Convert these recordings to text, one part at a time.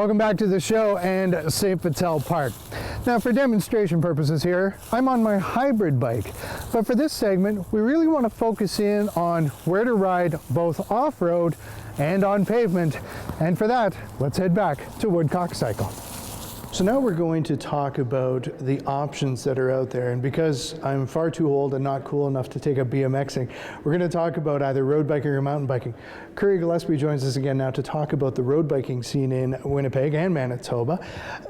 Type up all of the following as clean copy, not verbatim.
Welcome back to the show and St. Vital Park. Now for demonstration purposes here, I'm on my hybrid bike, but for this segment we really want to focus in on where to ride both off-road and on pavement, and for that let's head back to Woodcock Cycle. So now we're going to talk about the options that are out there, and because I'm far too old and not cool enough to take up BMXing, we're going to talk about either road biking or mountain biking. Curry Gillespie joins us again now to talk about the road biking scene in Winnipeg and Manitoba.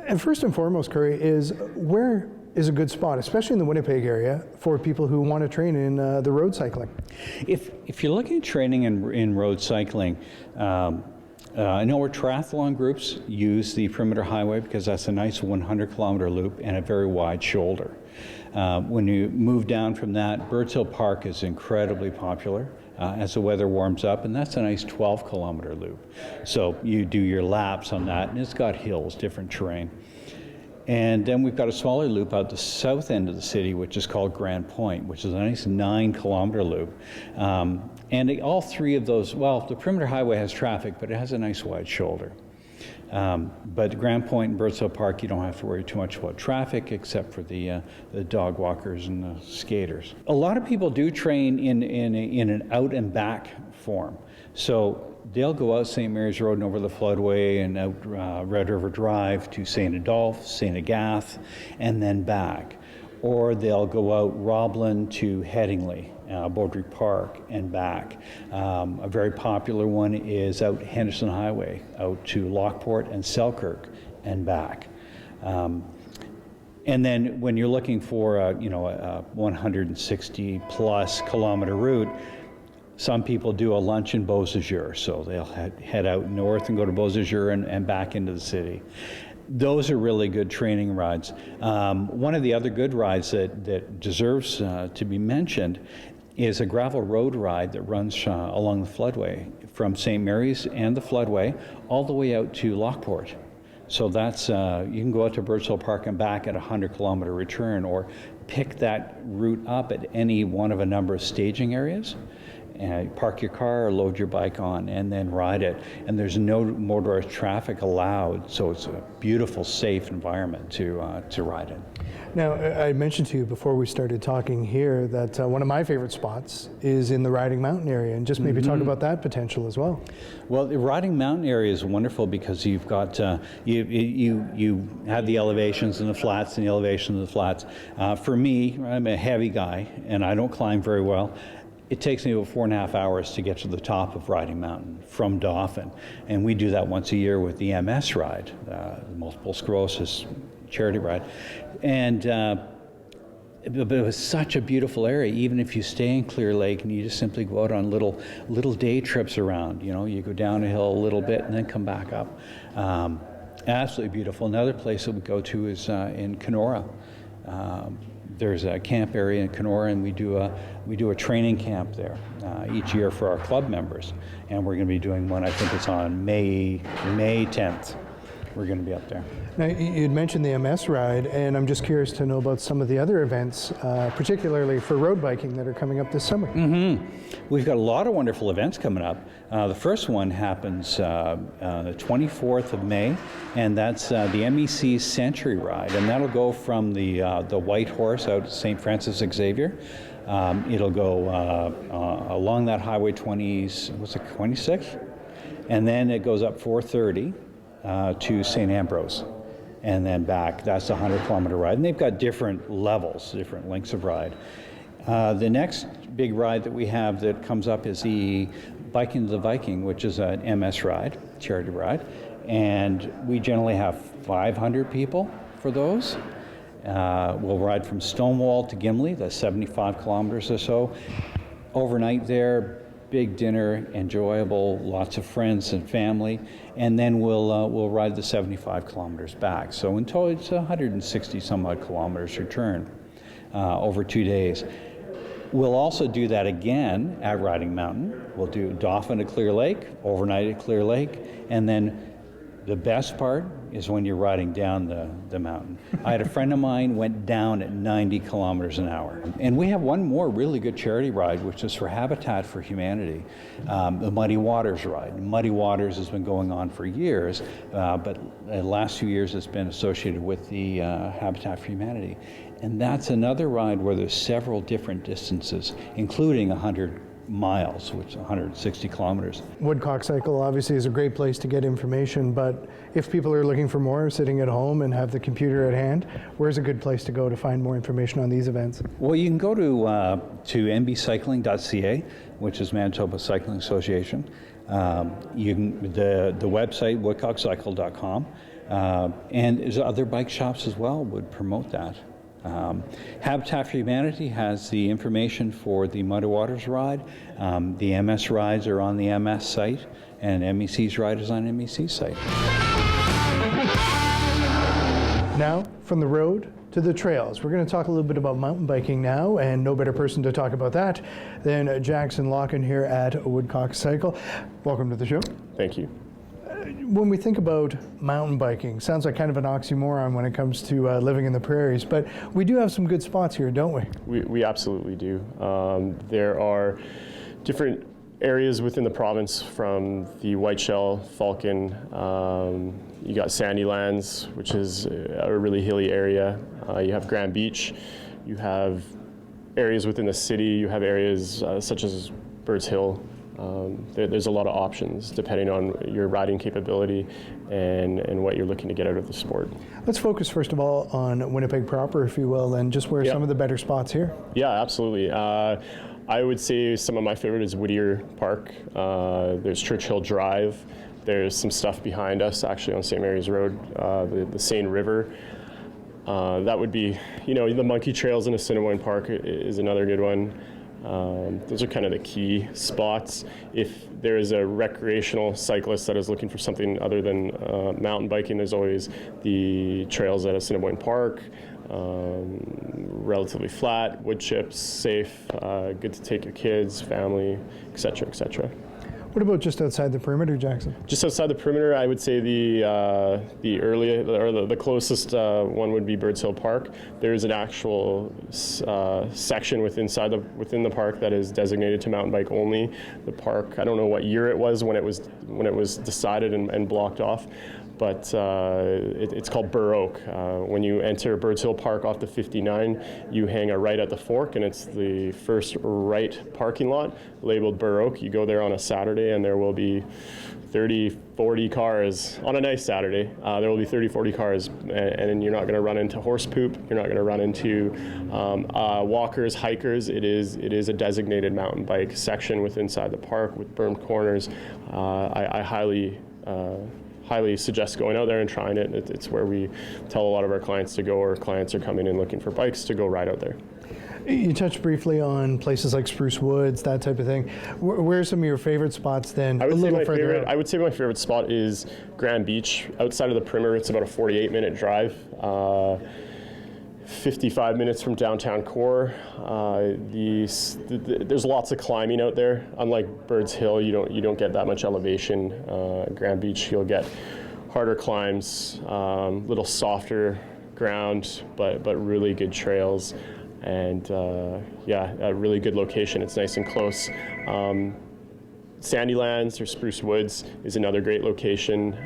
And first and foremost, Curry, is where is a good spot, especially in the Winnipeg area, for people who want to train in the road cycling? If you're looking at training in road cycling, I know where triathlon groups use the Perimeter Highway because that's a nice 100-kilometer loop and a very wide shoulder. When you move down from that, Birds Hill Park is incredibly popular as the weather warms up, and that's a nice 12-kilometer loop. So you do your laps on that, and it's got hills, different terrain. And then we've got a smaller loop out the south end of the city, which is called Grand Point, which is a nice 9-kilometer loop. All three of those, well, the Perimeter Highway has traffic, but it has a nice wide shoulder. But Grand Point and Birds Hill Park, you don't have to worry too much about traffic, except for the dog walkers and the skaters. A lot of people do train in an out and back form. So they'll go out St. Mary's Road and over the floodway and out Red River Drive to St. Adolphe, St. Agath, and then back. Or they'll go out Roblin to Headingley, Beaudry Park, and back. A very popular one is out Henderson Highway, out to Lockport and Selkirk, and back. And then when you're looking for a 160-plus kilometer route, some people do a lunch in Beausejour, so they'll head out north and go to Beausejour and back into the city. Those are really good training rides. One of the other good rides that deserves to be mentioned is a gravel road ride that runs along the floodway from St. Mary's and the floodway all the way out to Lockport. So that's, you can go out to Birds Hill Park and back at a 100-kilometer return, or pick that route up at any one of a number of staging areas. Park your car or load your bike on and then ride it. And there's no motorized traffic allowed, so it's a beautiful, safe environment to ride in. Now, I mentioned to you before we started talking here that one of my favorite spots is in the Riding Mountain area, and just maybe talk about that potential as well. Well, the Riding Mountain area is wonderful because you've got, you have the elevations and the flats and the elevations and the flats. For me, I'm a heavy guy and I don't climb very well. It takes me about 4.5 hours to get to the top of Riding Mountain from Dauphin. And we do that once a year with the MS ride, the multiple sclerosis charity ride. And it was such a beautiful area, even if you stay in Clear Lake and you just simply go out on little day trips around. You go down a hill a little bit and then come back up. Absolutely beautiful. Another place that we go to is in Kenora. There's a camp area in Kenora, and we do a training camp there each year for our club members, and we're going to be doing one. I think it's on May 10th. We're going to be up there. Now, you'd mentioned the MS ride, and I'm just curious to know about some of the other events, particularly for road biking, that are coming up this summer. We've got a lot of wonderful events coming up. The first one happens the 24th of May, and that's the MEC Century Ride, and that'll go from the White Horse out to St. Francis Xavier. It'll go along that Highway 26? And then it goes up 430 to St. Ambrose, and then back. That's a 100-kilometer ride, and they've got different levels, different lengths of ride. The next big ride that we have that comes up is the Biking to the Viking, which is an MS ride, charity ride, and we generally have 500 people for those. We'll ride from Stonewall to Gimli, that's 75 kilometers or so. Overnight there, big dinner, enjoyable, lots of friends and family, and then we'll ride the 75 kilometers back. So in total, it's 160 some odd kilometers return over 2 days. We'll also do that again at Riding Mountain. We'll do Dauphin to Clear Lake, overnight at Clear Lake, and then The best part is when you're riding down the mountain. I had a friend of mine went down at 90 kilometers an hour. And we have one more really good charity ride, which is for Habitat for Humanity, the Muddy Waters ride. Muddy Waters has been going on for years, but the last few years it's been associated with the Habitat for Humanity. And that's another ride where there's several different distances, including 100 miles, which is 160 kilometers. Woodcock Cycle obviously is a great place to get information, but if people are looking for more, sitting at home and have the computer at hand, where's a good place to go to find more information on these events? Well, you can go to mbcycling.ca, which is Manitoba Cycling Association. You can the website woodcockcycle.com, and there's other bike shops as well would promote that. Habitat for Humanity has the information for the Muddy Waters ride. The MS rides are on the MS site, and MEC's ride is on MEC's site. Now, from the road to the trails. We're going to talk a little bit about mountain biking now, and no better person to talk about that than Jackson Locken here at Woodcock Cycle. Welcome to the show. Thank you. When we think about mountain biking, sounds like kind of an oxymoron when it comes to living in the prairies, but we do have some good spots here, don't we? We absolutely do. There are different areas within the province, from the Whiteshell, Falcon. You got Sandylands, which is a really hilly area. You have Grand Beach. You have areas within the city. You have areas such as Birds Hill. There's a lot of options depending on your riding capability and what you're looking to get out of the sport. Let's focus first of all on Winnipeg proper, if you will, and just where are some of the better spots here? Yeah, absolutely. I would say some of my favorite is Whittier Park. There's Churchill Drive. There's some stuff behind us actually on St. Mary's Road, the Seine River. That would be, the Monkey Trails in Assiniboine Park is another good one. Those are kind of the key spots. If there is a recreational cyclist that is looking for something other than mountain biking, there's always the trails at Assiniboine Park. Relatively flat, wood chips, safe, good to take your kids, family, etc., etc. What about just outside the perimeter, Jackson? Just outside the perimeter, I would say the closest one would be Birds Hill Park. There's an actual section within the park that is designated to mountain bike only. The park, I don't know what year it was when it was decided and blocked off, but it's called Burr Oak. When you enter Birds Hill Park off the 59, you hang a right at the fork, and it's the first right parking lot labeled Burr Oak. You go there on a Saturday, and there will be 30, 40 cars on a nice Saturday. There will be 30, 40 cars, and you're not going to run into horse poop. You're not going to run into walkers, hikers. It is a designated mountain bike section inside the park with bermed corners. I highly suggest going out there and trying it. It's where we tell a lot of our clients to go, or clients are coming in looking for bikes to go ride out there. You touched briefly on places like Spruce Woods, that type of thing. Where are some of your favorite spots then? I would say my favorite spot is Grand Beach. Outside of the perimeter, it's about a 48-minute drive. 55 minutes from downtown core. There's lots of climbing out there. Unlike Birds Hill, you don't get that much elevation. Grand Beach, you'll get harder climbs, little softer ground, but really good trails, and a really good location. It's nice and close. Sandylands or Spruce Woods is another great location.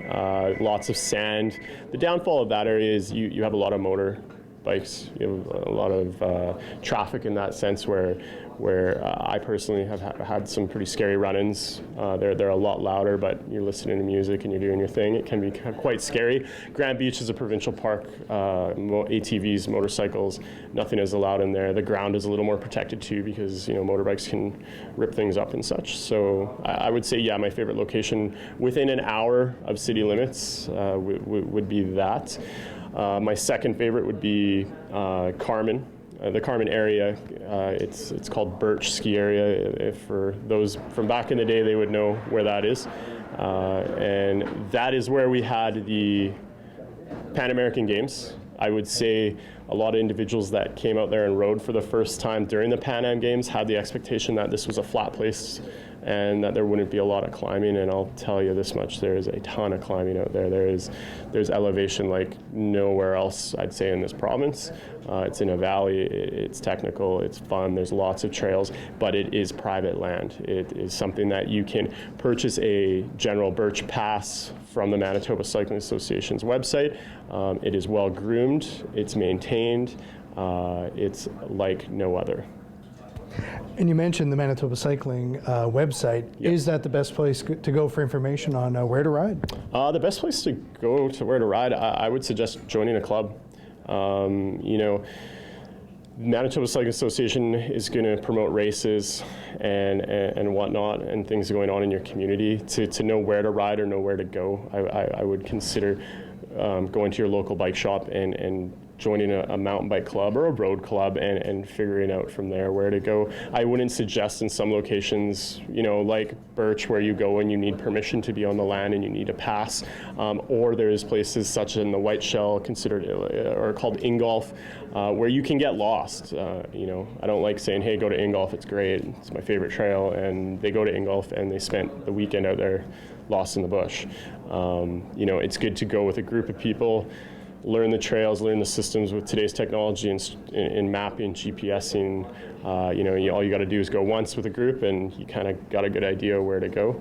Lots of sand. The downfall of that area is you have a lot of motor bikes. You have a lot of traffic in that sense, where I personally have had some pretty scary run-ins. They're a lot louder, but you're listening to music and you're doing your thing. It can be quite scary. Grand Beach is a provincial park. ATVs, motorcycles, nothing is allowed in there. The ground is a little more protected too, because motorbikes can rip things up and such. So I would say, my favorite location within an hour of city limits would be that. My second favorite would be Carmen. The Carmen area, it's called Birch Ski Area. If for those from back in the day, they would know where that is. And that is where we had the Pan American Games. I would say a lot of individuals that came out there and rode for the first time during the Pan Am Games had the expectation that this was a flat place and that there wouldn't be a lot of climbing. And I'll tell you this much: there is a ton of climbing out there. There's elevation like nowhere else, I'd say, in this province. It's in a valley. It's technical. It's fun. There's lots of trails, but it is private land. It is something that you can purchase a general birch pass from the Manitoba Cycling Association's website. It is well groomed. It's maintained. It's like no other. And you mentioned the Manitoba Cycling website. Yep. Is that the best place to go for information on where to ride? The best place to go to where to ride, I would suggest joining a club. Manitoba Cycling Association is going to promote races and whatnot, and things going on in your community. To know where to ride or know where to go, I would consider going to your local bike shop and joining a mountain bike club or a road club and figuring out from there where to go. I wouldn't suggest in some locations, like Birch, where you go and you need permission to be on the land and you need a pass, or there's places such in the White Shell considered or called Ingolf, where you can get lost. I don't like saying, hey, go to Ingolf, it's great, it's my favorite trail, and they go to Ingolf and they spent the weekend out there lost in the bush. It's good to go with a group of people, learn the trails, learn the systems with today's technology in mapping, GPSing. All you got to do is go once with a group and you kind of got a good idea where to go.